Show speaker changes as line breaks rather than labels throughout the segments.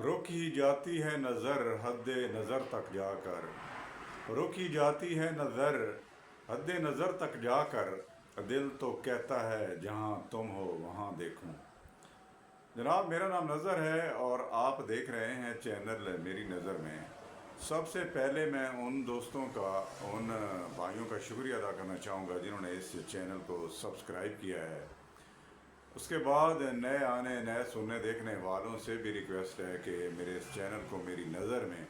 روکی جاتی ہے نظر حد نظر تک جا کر، روکی جاتی ہے نظر حد نظر تک جا کر، دل تو کہتا ہے جہاں تم ہو وہاں دیکھوں۔ جناب، میرا نام نظر ہے اور آپ دیکھ رہے ہیں چینل میری نظر میں۔ سب سے پہلے میں ان دوستوں کا، ان بھائیوں کا شکریہ ادا کرنا چاہوں گا جنہوں نے اس چینل کو سبسکرائب کیا ہے۔ اس کے بعد نئے سننے دیکھنے والوں سے بھی ریکویسٹ ہے کہ میرے اس چینل کو میری نظر میں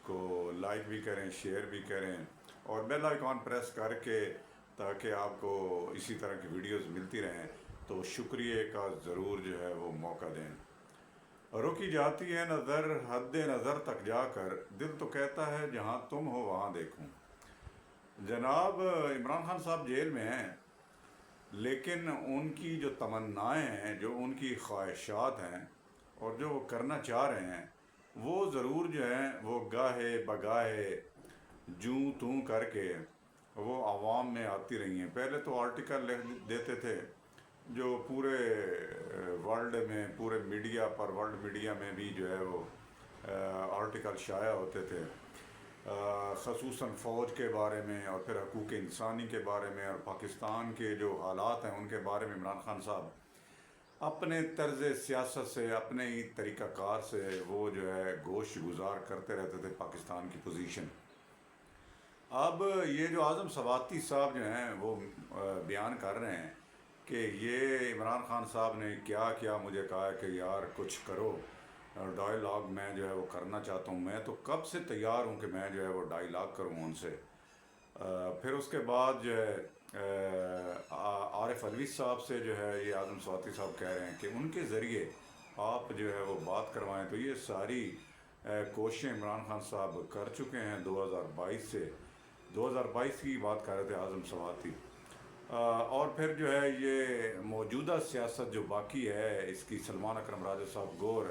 کو لائک بھی کریں، شیئر بھی کریں اور بیل آئیکن پریس کر کے، تاکہ آپ کو اسی طرح کی ویڈیوز ملتی رہیں تو شکریہ کا ضرور جو ہے وہ موقع دیں۔ روکی جاتی ہے نظر حد نظر تک جا کر، دل تو کہتا ہے جہاں تم ہو وہاں دیکھوں۔ جناب، عمران خان صاحب جیل میں ہیں، لیکن ان کی جو تمنائیں ہیں، جو ان کی خواہشات ہیں اور جو وہ کرنا چاہ رہے ہیں، وہ ضرور جو ہیں وہ گاہے بگاہے جوں توں کر کے وہ عوام میں آتی رہی ہیں۔ پہلے تو آرٹیکل لکھ دیتے تھے جو پورے ورلڈ میں، پورے میڈیا پر، ورلڈ میڈیا میں بھی جو ہے وہ آرٹیکل شائع ہوتے تھے، خصوصاً فوج کے بارے میں اور پھر حقوق انسانی کے بارے میں اور پاکستان کے جو حالات ہیں ان کے بارے میں۔ عمران خان صاحب اپنے طرز سیاست سے، اپنے ہی طریقہ کار سے وہ جو ہے گوش گزار کرتے رہتے تھے پاکستان کی پوزیشن۔ اب یہ جو اعظم سواتی صاحب جو ہیں وہ بیان کر رہے ہیں کہ یہ عمران خان صاحب نے کیا کیا مجھے کہا ہے کہ یار کچھ کرو، ڈائیلاگ میں جو ہے وہ کرنا چاہتا ہوں۔ میں تو کب سے تیار ہوں کہ میں جو ہے وہ ڈائیلاگ کروں ان سے۔ پھر اس کے بعد جو ہے عارف علوی صاحب سے جو ہے یہ اعظم سواتی صاحب کہہ رہے ہیں کہ ان کے ذریعے آپ جو ہے وہ بات کروائیں۔ تو یہ ساری کوششیں عمران خان صاحب کر چکے ہیں 2022 سے۔ 2022 کی بات کر رہے تھے اعظم سواتی۔ اور پھر جو ہے یہ موجودہ سیاست جو باقی ہے اس کی، سلمان اکرم راجہ صاحب، گور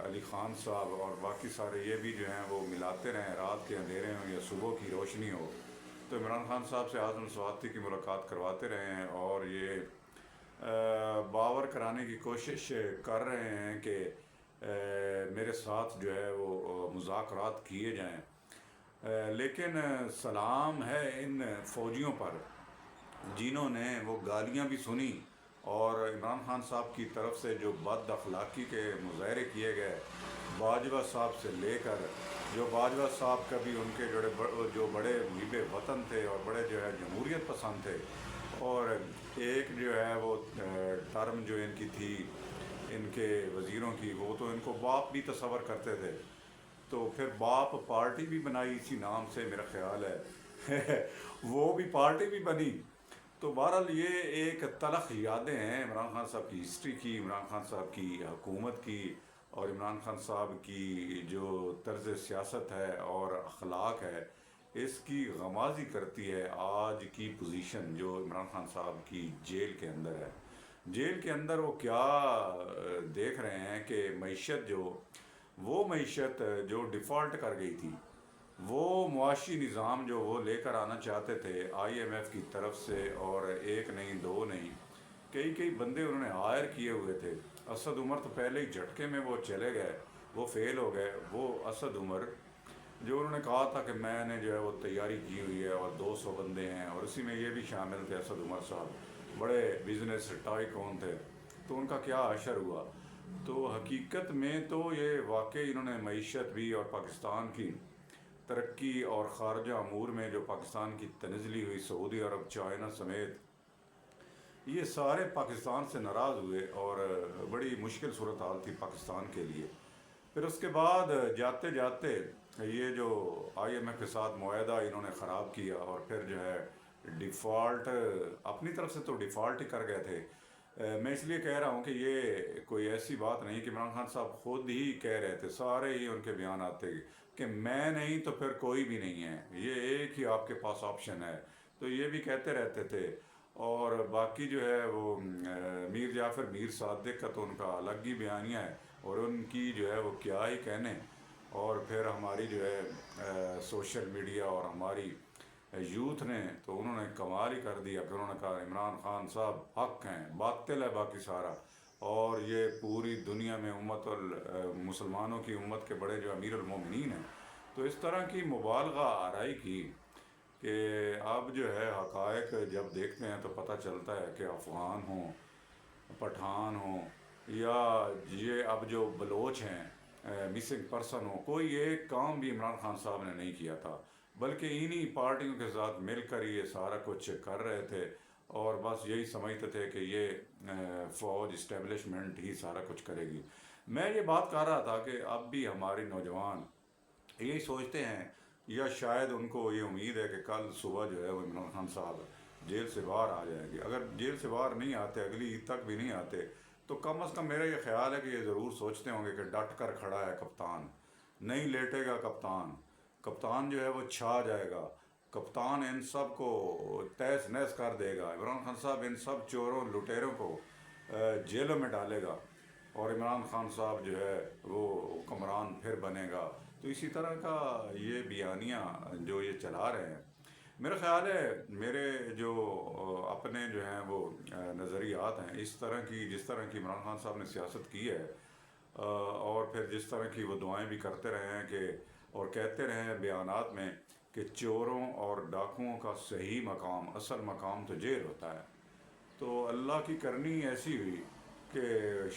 علی خان صاحب اور باقی سارے یہ بھی جو ہیں وہ ملاتے رہیں، رات کے اندھیرے ہوں یا صبح کی روشنی ہو تو عمران خان صاحب سے اعظم سواتی کی ملاقات کرواتے رہے ہیں اور یہ باور کرانے کی کوشش کر رہے ہیں کہ میرے ساتھ جو ہے وہ مذاکرات کیے جائیں۔ لیکن سلام ہے ان فوجیوں پر جنہوں نے وہ گالیاں بھی سنی اور عمران خان صاحب کی طرف سے جو بد اخلاقی کے مظاہرے کیے گئے باجوہ صاحب سے لے کر، جو باجوہ صاحب کا بھی ان کے جو بڑے محب وطن تھے اور بڑے جو ہے جمہوریت پسند تھے، اور ایک جو ہے وہ ٹرم جو ان کی تھی ان کے وزیروں کی، وہ تو ان کو باپ بھی تصور کرتے تھے، تو پھر باپ پارٹی بھی بنائی اسی نام سے میرا خیال ہے وہ بھی پارٹی بھی بنی۔ تو بہرحال یہ ایک تلخ یادیں ہیں عمران خان صاحب کی ہسٹری کی، عمران خان صاحب کی حکومت کی اور عمران خان صاحب کی جو طرز سیاست ہے اور اخلاق ہے، اس کی غمازی کرتی ہے آج کی پوزیشن جو عمران خان صاحب کی جیل کے اندر ہے۔ جیل کے اندر وہ کیا دیکھ رہے ہیں کہ معیشت وہ معیشت جو ڈیفالٹ کر گئی تھی، وہ معاشی نظام جو وہ لے کر آنا چاہتے تھے آئی ایم ایف کی طرف سے، اور ایک نہیں دو نہیں، کئی بندے انہوں نے ہائر کیے ہوئے تھے۔ اسد عمر تو پہلے ہی جھٹکے میں وہ چلے گئے، وہ فیل ہو گئے۔ وہ اسد عمر جو انہوں نے کہا تھا کہ میں نے جو ہے وہ تیاری کی ہوئی ہے اور 200 بندے ہیں، اور اسی میں یہ بھی شامل تھے اسد عمر صاحب، بڑے بزنس ٹائکون تھے، تو ان کا کیا حشر ہوا۔ تو حقیقت میں تو یہ واقعی انہوں نے معیشت بھی اور پاکستان کی ترقی اور خارجہ امور میں جو پاکستان کی تنزلی ہوئی، سعودی عرب، چائنا سمیت یہ سارے پاکستان سے ناراض ہوئے اور بڑی مشکل صورتحال تھی پاکستان کے لیے۔ پھر اس کے بعد جاتے جاتے یہ جو آئی ایم ایف کے ساتھ معاہدہ انہوں نے خراب کیا اور پھر جو ہے ڈیفالٹ اپنی طرف سے تو ڈیفالٹ ہی کر گئے تھے۔ میں اس لیے کہہ رہا ہوں کہ یہ کوئی ایسی بات نہیں کہ عمران خان صاحب خود ہی کہہ رہے تھے، سارے ہی ان کے بیانات تھے کہ میں نہیں تو پھر کوئی بھی نہیں ہے، یہ ایک ہی آپ کے پاس آپشن ہے، تو یہ بھی کہتے رہتے تھے۔ اور باقی جو ہے وہ میر جعفر میر صادق کا تو ان کا الگ ہی بیانیہ ہے اور ان کی جو ہے وہ کیا ہی کہنے۔ اور پھر ہماری جو ہے سوشل میڈیا اور ہماری یوتھ نے تو انہوں نے کمال ہی کر دیا کہ انہوں نے کہا عمران خان صاحب حق ہیں، باطل ہے باقی سارا، اور یہ پوری دنیا میں مسلمانوں کی امت کے بڑے جو امیر المومنین ہیں، تو اس طرح کی مبالغہ آرائی کی کہ اب جو ہے حقائق جب دیکھتے ہیں تو پتہ چلتا ہے کہ افغان ہوں، پٹھان ہوں، یا یہ اب جو بلوچ ہیں، مسنگ پرسن ہوں، کوئی ایک کام بھی عمران خان صاحب نے نہیں کیا تھا، بلکہ انہی پارٹیوں کے ساتھ مل کر یہ سارا کچھ کر رہے تھے، اور بس یہی سمجھتے تھے کہ یہ فوج اسٹیبلشمنٹ ہی سارا کچھ کرے گی۔ میں یہ بات کر رہا تھا کہ اب بھی ہمارے نوجوان یہی سوچتے ہیں، یا شاید ان کو یہ امید ہے کہ کل صبح جو ہے وہ عمران خان صاحب جیل سے باہر آ جائیں گے۔ اگر جیل سے باہر نہیں آتے، اگلی عید تک بھی نہیں آتے، تو کم از کم میرا یہ خیال ہے کہ یہ ضرور سوچتے ہوں گے کہ ڈٹ کر کھڑا ہے کپتان، نہیں لیٹے گا کپتان، کپتان جو ہے وہ چھا جائے گا، کپتان ان سب کو تہس نہس کر دے گا، عمران خان صاحب ان سب چوروں لٹیروں کو جیلوں میں ڈالے گا، اور عمران خان صاحب جو ہے وہ حکمران پھر بنے گا۔ تو اسی طرح کا یہ بیانیہ جو یہ چلا رہے ہیں، میرا خیال ہے میرے جو اپنے جو ہیں وہ نظریات ہیں، اس طرح کی جس طرح کی عمران خان صاحب نے سیاست کی ہے، اور پھر جس طرح کی وہ دعائیں بھی کرتے رہے ہیں کہ اور کہتے رہے ہیں بیانات میں کہ چوروں اور ڈاکوؤں کا صحیح مقام، اصل مقام تو جیل ہوتا ہے، تو اللہ کی کرنی ایسی ہوئی کہ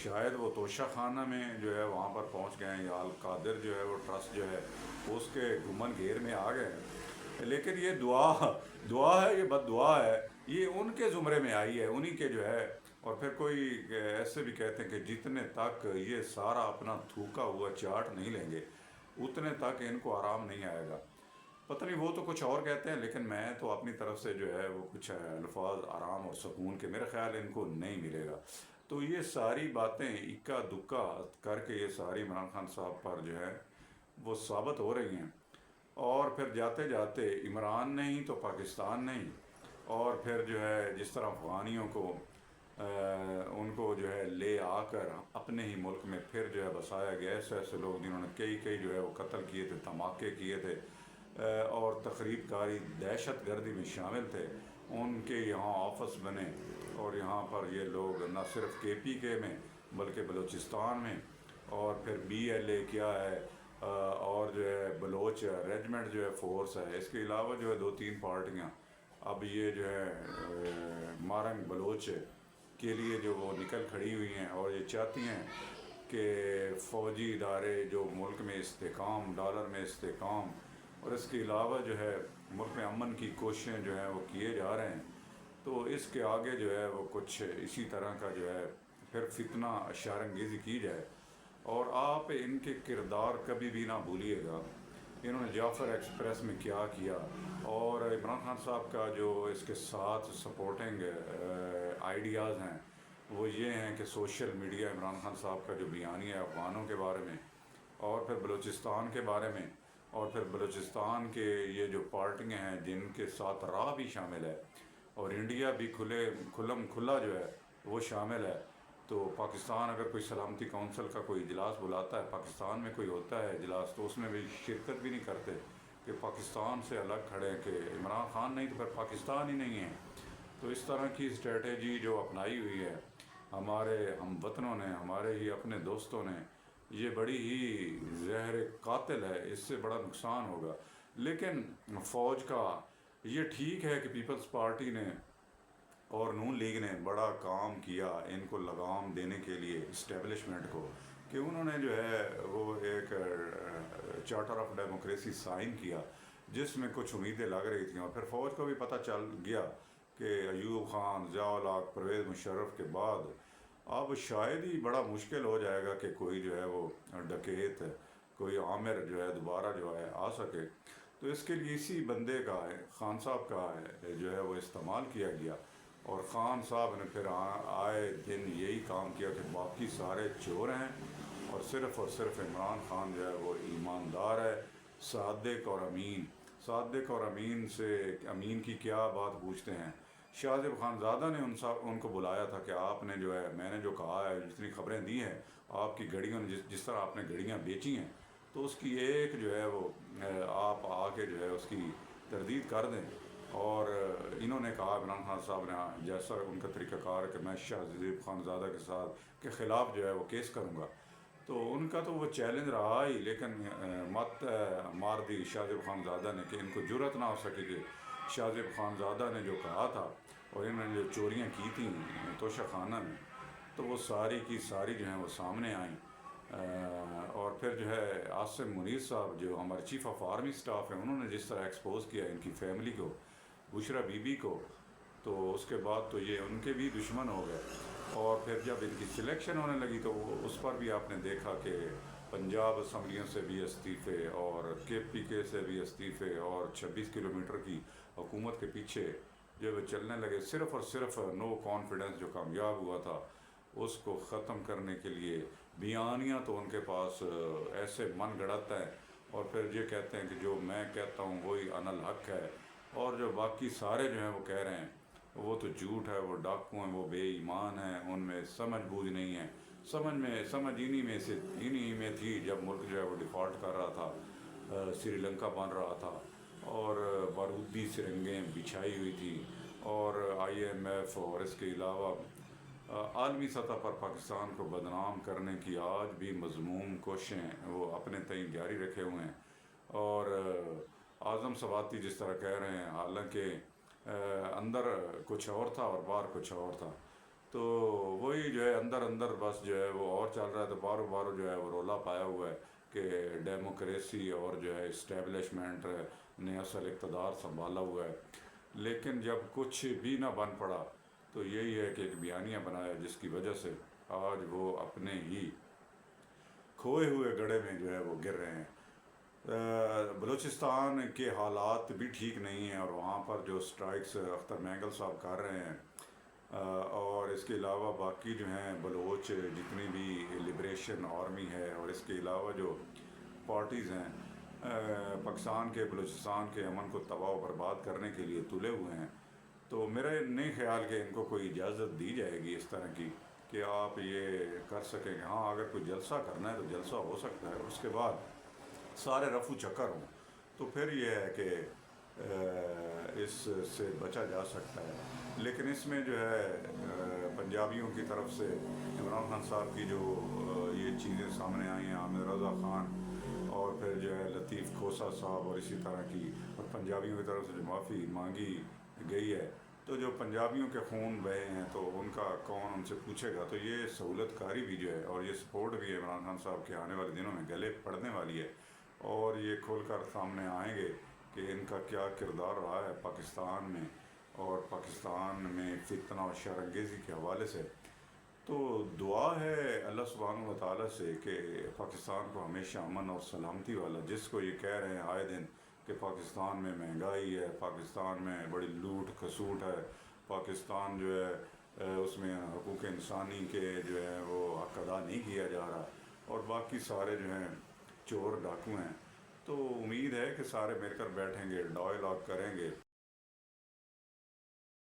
شاید وہ توشہ خانہ میں جو ہے وہاں پر پہنچ گئے ہیں، یا القادر جو ہے وہ ٹرسٹ جو ہے اس کے گمن گھیر میں آ گئے ہیں۔ لیکن یہ دعا ہے، یہ بد دعا ہے، یہ ان کے زمرے میں آئی ہے، انہی کے جو ہے۔ اور پھر کوئی ایسے بھی کہتے ہیں کہ جتنے تک یہ سارا اپنا تھوکا ہوا چاٹ نہیں لیں گے، اتنے تک ان کو آرام نہیں آئے گا۔ پتہ نہیں وہ تو کچھ اور کہتے ہیں، لیکن میں تو اپنی طرف سے جو ہے وہ کچھ الفاظ آرام اور سکون کے، میرا خیال ان کو نہیں ملے گا۔ تو یہ ساری باتیں اکا دکا کر کے یہ ساری عمران خان صاحب پر جو ہے وہ ثابت ہو رہی ہیں، اور پھر جاتے جاتے عمران نہیں تو پاکستان نہیں، اور پھر جو ہے جس طرح افغانیوں کو ان کو جو ہے لے آ کر اپنے ہی ملک میں پھر جو ہے بسایا گیا، ایسے لوگ جنہوں نے کئی جو ہے وہ قتل کیے تھے، دھماکے کیے تھے، اور تخریب کاری دہشت گردی میں شامل تھے، ان کے یہاں آفس بنے، اور یہاں پر یہ لوگ نہ صرف کے پی کے میں بلکہ بلوچستان میں، اور پھر بی ایل اے کیا ہے، اور جو ہے بلوچ ریجمنٹ جو ہے فورس ہے، اس کے علاوہ جو ہے 2-3 پارٹیاں اب یہ جو ہے مارنگ بلوچ کے لیے جو وہ نکل کھڑی ہوئی ہیں، اور یہ چاہتی ہیں کہ فوجی ادارے جو ملک میں استحکام، ڈالر میں استحکام، اور اس کے علاوہ جو ہے ملک میں امن کی کوششیں جو ہیں وہ کیے جا رہے ہیں، تو اس کے آگے جو ہے وہ کچھ اسی طرح کا جو ہے پھر فتنہ اشارنگیزی کی جائے۔ اور آپ ان کے کردار کبھی بھی نہ بھولیے گا، انہوں نے جعفر ایکسپریس میں کیا کیا، اور عمران خان صاحب کا جو اس کے ساتھ سپورٹنگ آئیڈیاز ہیں وہ یہ ہیں کہ سوشل میڈیا عمران خان صاحب کا جو بیانیہ ہے افغانوں کے بارے میں، اور پھر بلوچستان کے بارے میں، اور پھر بلوچستان کے یہ جو پارٹیاں ہیں جن کے ساتھ راہ بھی شامل ہے، اور انڈیا بھی کھلا جو ہے وہ شامل ہے، تو پاکستان اگر کوئی سلامتی کونسل کا کوئی اجلاس بلاتا ہے، پاکستان میں کوئی ہوتا ہے اجلاس، تو اس میں بھی شرکت بھی نہیں کرتے، کہ پاکستان سے الگ کھڑے کہ عمران خان نہیں تو پھر پاکستان ہی نہیں ہے۔ تو اس طرح کی اسٹریٹجی جو اپنائی ہوئی ہے ہمارے ہم وطنوں نے، ہمارے ہی اپنے دوستوں نے، یہ بڑی ہی زہر قاتل ہے، اس سے بڑا نقصان ہوگا۔ لیکن فوج کا یہ ٹھیک ہے کہ پیپلز پارٹی نے اور نون لیگ نے بڑا کام کیا ان کو لگام دینے کے لیے اسٹیبلشمنٹ کو، کہ انہوں نے جو ہے وہ ایک چارٹر آف ڈیموکریسی سائن کیا، جس میں کچھ امیدیں لگ رہی تھیں، اور پھر فوج کو بھی پتہ چل گیا کہ ایوب خان، ضیاء الحق، پرویز مشرف کے بعد اب شاید ہی بڑا مشکل ہو جائے گا کہ کوئی جو ہے وہ ڈکیت، کوئی عامر جو ہے دوبارہ جو ہے آ سکے۔ تو اس کے لیے اسی بندے کا ہے، خان صاحب کا ہے جو ہے وہ استعمال کیا گیا، اور خان صاحب نے پھر آئے دن یہی کام کیا کہ باقی سارے چور ہیں، اور صرف عمران خان جو ہے وہ ایماندار ہے، صادق اور امین۔ صادق اور امین سے امین کی کیا بات پوچھتے ہیں؟ شاہ زیب خان زادہ نے ان کو بلایا تھا کہ آپ نے جو ہے، میں نے جو کہا ہے، جتنی خبریں دی ہیں آپ کی گھڑیوں نے، جس طرح آپ نے گھڑیاں بیچی ہیں، تو اس کی ایک جو ہے وہ آپ آ کے جو ہے اس کی تردید کر دیں، اور انہوں نے کہا عمران خان صاحب نے جیسا ان کا طریقہ کار ہے کہ میں شاہ زیب خانزادہ کے ساتھ کے خلاف جو ہے وہ کیس کروں گا. تو ان کا تو وہ چیلنج رہا ہی، لیکن مت مار دی شاہ زیب خانزادہ نے کہ ان کو جرأت نہ ہو سکے کہ شاہ زیب خانزادہ نے جو کہا تھا اور انہوں نے جو چوریاں کی تھیں توشہ خانہ میں، تو وہ ساری کی ساری جو ہیں وہ سامنے آئیں. اور پھر جو ہے عاصم منیر صاحب جو ہمارے چیف آف آرمی سٹاف ہیں، انہوں نے جس طرح ایکسپوز کیا ان کی فیملی کو، بشرا بی بی کو، تو اس کے بعد تو یہ ان کے بھی دشمن ہو گئے. اور پھر جب ان کی سلیکشن ہونے لگی تو اس پر بھی آپ نے دیکھا کہ پنجاب اسمبلیوں سے بھی استعفے اور کے پی کے سے بھی استعفے، اور 26 کلومیٹر کی حکومت کے پیچھے جو وہ چلنے لگے، صرف اور صرف نو کانفیڈنس جو کامیاب ہوا تھا اس کو ختم کرنے کے لیے. بیانیاں تو ان کے پاس ایسے من گڑت ہیں، اور پھر یہ کہتے ہیں کہ جو میں کہتا ہوں وہی انا الحق ہے، اور جو باقی سارے جو ہیں وہ کہہ رہے ہیں وہ تو جھوٹ ہے، وہ ڈاکو ہیں، وہ بے ایمان ہیں، ان میں سمجھ بوجھ نہیں ہے. سمجھ انہی میں تھی جب ملک جو ہے وہ ڈیفالٹ کر رہا تھا، سری لنکا بن رہا تھا، اور بارودی سرنگیں بچھائی ہوئی تھی، اور آئی ایم ایف اور اس کے علاوہ عالمی سطح پر پاکستان کو بدنام کرنے کی آج بھی مذموم کوششیں وہ اپنے تئیں جاری رکھے ہوئے ہیں. اور اعظم سواتی جس طرح کہہ رہے ہیں، حالانکہ اندر کچھ اور تھا اور باہر کچھ اور تھا. تو وہی جو ہے اندر اندر بس جو ہے وہ اور چل رہا ہے، تو بارو بارو جو ہے وہ رولا پایا ہوا ہے کہ ڈیموکریسی اور جو ہے اسٹیبلشمنٹ نے اصل اقتدار سنبھالا ہوا ہے. لیکن جب کچھ بھی نہ بن پڑا تو یہی ہے کہ ایک بیانیہ بنایا جس کی وجہ سے آج وہ اپنے ہی کھوئے ہوئے گڑھے میں جو ہے وہ گر رہے ہیں. بلوچستان کے حالات بھی ٹھیک نہیں ہیں، اور وہاں پر جو سٹرائکس اختر مینگل صاحب کر رہے ہیں، اور اس کے علاوہ باقی جو ہیں بلوچ جتنی بھی لبریشن آرمی ہے اور اس کے علاوہ جو پارٹیز ہیں پاکستان کے بلوچستان کے امن کو تباہ و برباد کرنے کے لیے تلے ہوئے ہیں. تو میرا نہیں خیال کہ ان کو کوئی اجازت دی جائے گی اس طرح کی کہ آپ یہ کر سکیں. ہاں اگر کوئی جلسہ کرنا ہے تو جلسہ ہو سکتا ہے، اس کے بعد سارے رفو چکر ہوں تو پھر یہ ہے کہ اس سے بچا جا سکتا ہے. لیکن اس میں جو ہے پنجابیوں کی طرف سے عمران خان صاحب کی جو یہ چیزیں سامنے آئی ہیں، عامر رضا خان اور پھر جو ہے لطیف کھوسہ صاحب، اور اسی طرح کی اور پنجابیوں کی طرف سے جو معافی مانگی گئی ہے، تو جو پنجابیوں کے خون بہے ہیں تو ان کا کون ان سے پوچھے گا. تو یہ سہولت کاری بھی جو ہے اور یہ سپورٹ بھی عمران خان صاحب کے آنے والے دنوں میں گلے پڑنے والی ہے، اور یہ کھول کر سامنے آئیں گے کہ ان کا کیا کردار رہا ہے پاکستان میں اور پاکستان میں فتنہ و شر انگیزی کے حوالے سے. تو دعا ہے اللہ سبحانہ و تعالیٰ سے کہ پاکستان کو ہمیشہ امن اور سلامتی والا، جس کو یہ کہہ رہے ہیں آئے دن کہ پاکستان میں مہنگائی ہے، پاکستان میں بڑی لوٹ کھسوٹ ہے، پاکستان جو ہے اس میں حقوق انسانی کے جو ہے وہ حق ادا نہیں کیا جا رہا، اور باقی سارے جو ہیں چور ڈاکو ہیں. تو امید ہے کہ سارے مل کر بیٹھیں گے، ڈائلاگ کریں گے